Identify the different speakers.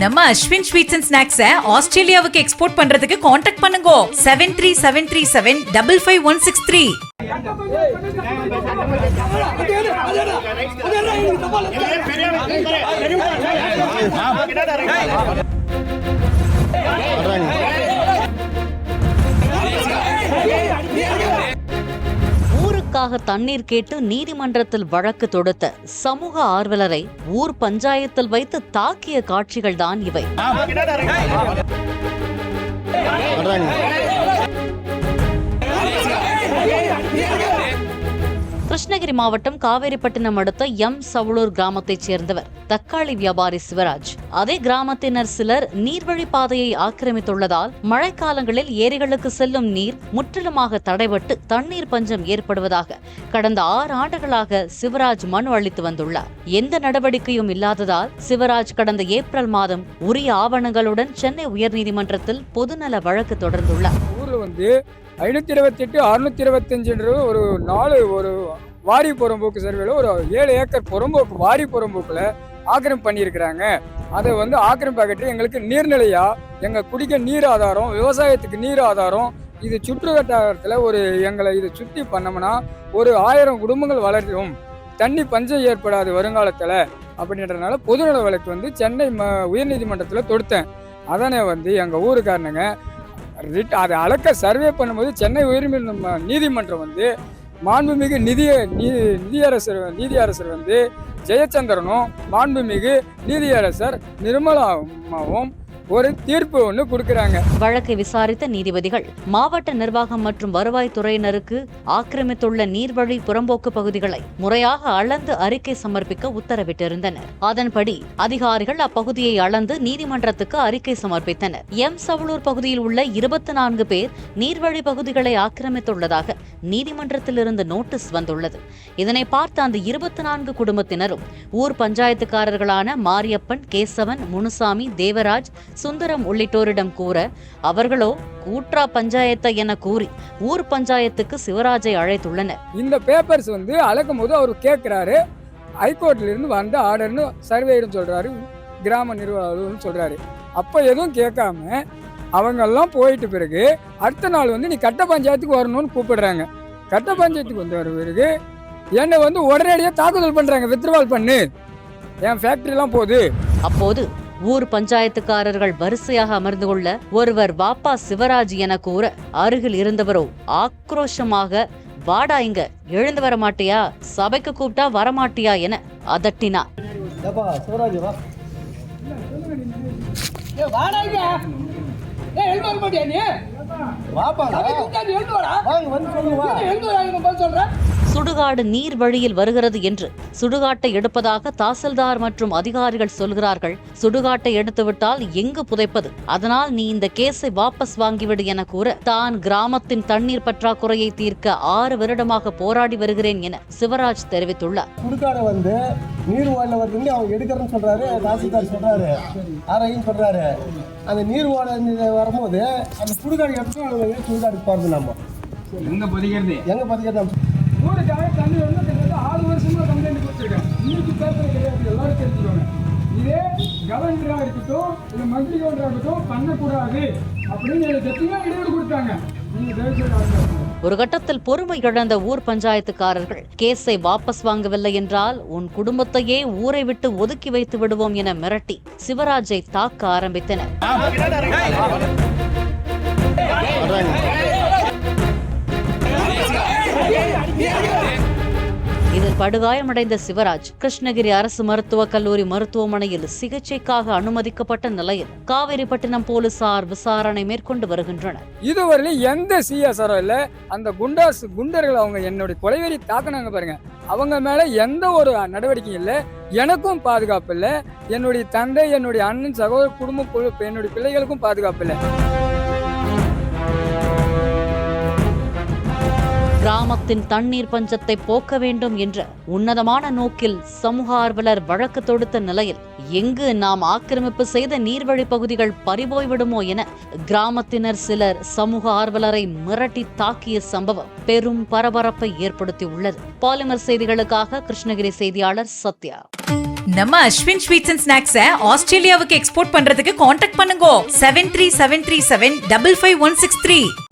Speaker 1: நம்ம Ashwin sweets and ஸ்நாக்ஸை ஆஸ்திரேலியாவுக்கு export பண்றதுக்கு கான்டாக்ட் பண்ணுங்க 7373755163.
Speaker 2: ஊருக்காக தண்ணீர் கேட்டு நீதிமன்றத்தில் வழக்கு தொடுத்த சமூக ஆர்வலரை ஊர் பஞ்சாயத்தில் வைத்து தாக்கிய காட்சிகள் தான் இவை. கிருஷ்ணகிரி மாவட்டம் காவேரிப்பட்டினம் அடுத்த எம் சவுளூர் கிராமத்தைச் சேர்ந்தவர் தக்காளி வியாபாரி சிவராஜ். அதே கிராமத்தினர் சிலர் நீர்வழி பாதையை ஆக்கிரமித்துள்ளதால் மழைக்காலங்களில் ஏரிகளுக்கு செல்லும் நீர் முற்றிலுமாக தடைபட்டு தண்ணீர் பஞ்சம் ஏற்படுவதாக கடந்த 6 ஆண்டுகளாக சிவராஜ் மனு அளித்து வந்துள்ளார். எந்த நடவடிக்கையும் இல்லாததால் சிவராஜ் கடந்த ஏப்ரல் மாதம் உரிய ஆவணங்களுடன் சென்னை உயர்நீதிமன்றத்தில் பொதுநல வழக்கு தொடர்ந்துள்ளார்.
Speaker 3: 528 625 ஒரு 4 ஒரு வாரி புறம்போக்கு சர்வேல ஒரு 7 ஏக்கர் புறம்போக்கு வாரி புறம்போக்குல ஆக்கிரமிப்பு பண்ணியிருக்கிறாங்க. அதை ஆக்கிரமிப்பு அகற்றி எங்களுக்கு நீர்நிலையா, எங்க குடிக்க நீர் ஆதாரம், விவசாயத்துக்கு நீர் ஆதாரம், இது சுற்றுவட்டாரத்தில் எங்களை இதை சுற்றி பண்ணோம்னா ஒரு 1000 குடும்பங்கள் வளரும், தண்ணி பஞ்சம் ஏற்படாது வருங்காலத்தில் அப்படின்றதுனால பொதுநல வழக்கு சென்னை உயர்நீதிமன்றத்தில் தொடுத்தேன். அதனை எங்கள் ஊருக்காரனுங்க அதை அளக்க சர்வே பண்ணும்போது சென்னை நீதிமன்றம் மாண்புமிகு நீதியரசர் ஜெயச்சந்திரனும் மாண்புமிகு நீதியரசர் நிர்மலாவும் ஒரு தீர்ப்பு கொடுக்கிறாங்க.
Speaker 2: வழக்கை விசாரித்த நீதிபதிகள் மாவட்ட நிர்வாகம் மற்றும் வருவாய்த்துறையினருக்கு ஆக்கிரமித்துள்ள நீர்வழி புறம்போக்கு பகுதிகளை முறையாக அளந்து அறிக்கை சமர்ப்பிக்க உத்தரவிட்டிருந்தனர். அதன்படி அதிகாரிகள் அப்பகுதியை அளந்து நீதிமன்றத்துக்கு அறிக்கை சமர்ப்பித்தனர். எம் சவுளூர் பகுதியில் உள்ள 24 பேர் நீர்வழி பகுதிகளை ஆக்கிரமித்துள்ளதாக நீதிமன்றத்திலிருந்து நோட்டீஸ் வந்துள்ளது. இதனை பார்த்த அந்த 24 குடும்பத்தினரும் ஊர் பஞ்சாயத்துக்காரர்களான மாரியப்பன், கேசவன், முனுசாமி, தேவராஜ், சுந்தரம் உள்ளிட்டோரிடம் கூற அவர்களோ கூற்றா பஞ்சாயத்தை என கூறி ஊர் பஞ்சாயத்துக்கு சிவராஜை அழைத்துள்ளனர்.
Speaker 3: இந்த பேப்பர்ஸ் அளக்கும் போது அவர் கேட்கிறாரு, ஹைகோர்ட்ல இருந்து வந்த ஆர்டர்னு சர்வேயர் சொல்றாரு, கிராம நிர்வாகம் சொல்றாரு. அப்ப எதுவும் கேட்காம அவங்க எல்லாம் போயிட்டு பிறகு அடுத்த நாள் நீ கட்ட பஞ்சாயத்துக்கு வரணும்னு கூப்பிடுறாங்க. கட்ட பஞ்சாயத்துக்கு வர பிறகு என்னை உடனடியாக தாக்குதல் பண்றாங்க, வித்ட்ராவல் பண்ணு, என் ஃபேக்டரி எல்லாம் போகுது.
Speaker 2: அப்போது ஊர் பஞ்சாயத்துக்காரர்கள் வரிசையாக அமர்ந்து கொள்ள ஒருவர் வாப்பா சிவராஜ் என கூற அருகில் இருந்தவரோ ஆக்ரோஷமாக வாடா இங்க, எழுந்து வர மாட்டியா, சபைக்கு கூப்பிட்டா வரமாட்டியா என அதட்டினார். சுடுகாடு நீர் வழியில் வருகிறது என்று சுடுகாட்டை எடுப்பதாக தாசில்தார் மற்றும் அதிகாரிகள் சொல்கிறார்கள். சுடுகாட்டை எடுத்துவிட்டால் எங்கு புதைப்பது? அதனால் நீ இந்த கேஸை வாபஸ் வாங்கிவிடு என கூற தான் கிராமத்தின் தண்ணீர் பற்றாக்குறையை தீர்க்க 6 வருடமாக போராடி வருகிறேன் என சிவராஜ் தெரிவித்துள்ளார்.
Speaker 4: சுடுகாடு நீர் வாயில அவங்க எடுக்கிறேன்னு சொல்றாரு, தாசில்தார் சொல்றாரு, ஆரையும் சொல்றாரு. அந்த நீர் வாயில வரும்போது அந்த சுடுகாடு எடுத்து சுடுகாடுக்கு போறது. நம்ம எங்க பதிக்கிறது
Speaker 3: ஊருக்காக தண்ணி 6 வருஷமா கம்ப்ளைண்ட் கொடுத்துருக்காங்க. இன்னைக்கு பேப்பர் கிடையாது, எல்லாரும் தெரிஞ்சுக்கோங்க. இதே கவர்னராக இருக்கட்டும், இல்லை மந்திரி கவர்னராக இருக்கட்டும் பண்ணக்கூடாது அப்படின்னு கட்சியாக இடையூறு கொடுத்தாங்க.
Speaker 2: ஒரு கட்டத்தில் பொறுமை இழந்த ஊர் பஞ்சாயத்துக்காரர்கள் கேஸை வாபஸ் வாங்கவில்லை என்றால் உன் குடும்பத்தையே ஊரை விட்டு ஒதுக்கி வைத்து விடுவோம் என மிரட்டி சிவராஜை தாக்க ஆரம்பித்தனர். இதில் படுகாயமடைந்த சிவராஜ் கிருஷ்ணகிரி அரசு மருத்துவக் கல்லூரி மருத்துவமனையில் சிகிச்சைக்காக அனுமதிக்கப்பட்ட நிலையில் காவேரிப்பட்டினம் போலீசார் விசாரணை மேற்கொண்டு வருகின்றனர்.
Speaker 3: இதுவரையிலும் எந்த சிஎஸ்ஆரும் இல்ல. அந்த குண்டர்கள் அவங்க என்னுடைய கொலைவெறி தாக்குனாங்க பாருங்க, அவங்க மேல எந்த ஒரு நடவடிக்கையும் இல்லை. எனக்கும் பாதுகாப்பு இல்லை, என்னுடைய தந்தை, என்னுடைய அண்ணன், சகோதர குடும்பம், என்னுடைய பிள்ளைகளுக்கும் பாதுகாப்பு இல்லை.
Speaker 2: கிராமத்தின் தண்ணீர் பஞ்சத்தை போக்க வேண்டும் என்ற உன்னதமான நோக்கில் சமூக ஆர்வலர் வழக்கு தொடுத்த நிலையில் எங்கு நாம் ஆக்கிரமிப்பு செய்த நீர்வழி பகுதிகள் பறிபோய்விடுமோ என கிராமத்தினர் சிலர் சமூக ஆர்வலரை மிரட்டி தாக்கிய சம்பவம் பெரும் பரபரப்பை ஏற்படுத்தியுள்ளது. பாலிமர் செய்திகளுக்காக கிருஷ்ணகிரி செய்தியாளர் சத்யா.
Speaker 1: நம்ம அஸ்வின் ஸ்வீட்ஸ் அண்ட் ஸ்நாக்ஸை ஆஸ்திரேலியாவுக்கு எக்ஸ்போர்ட் பண்றதுக்கு காண்டாக்ட் பண்ணுங்க 7373755163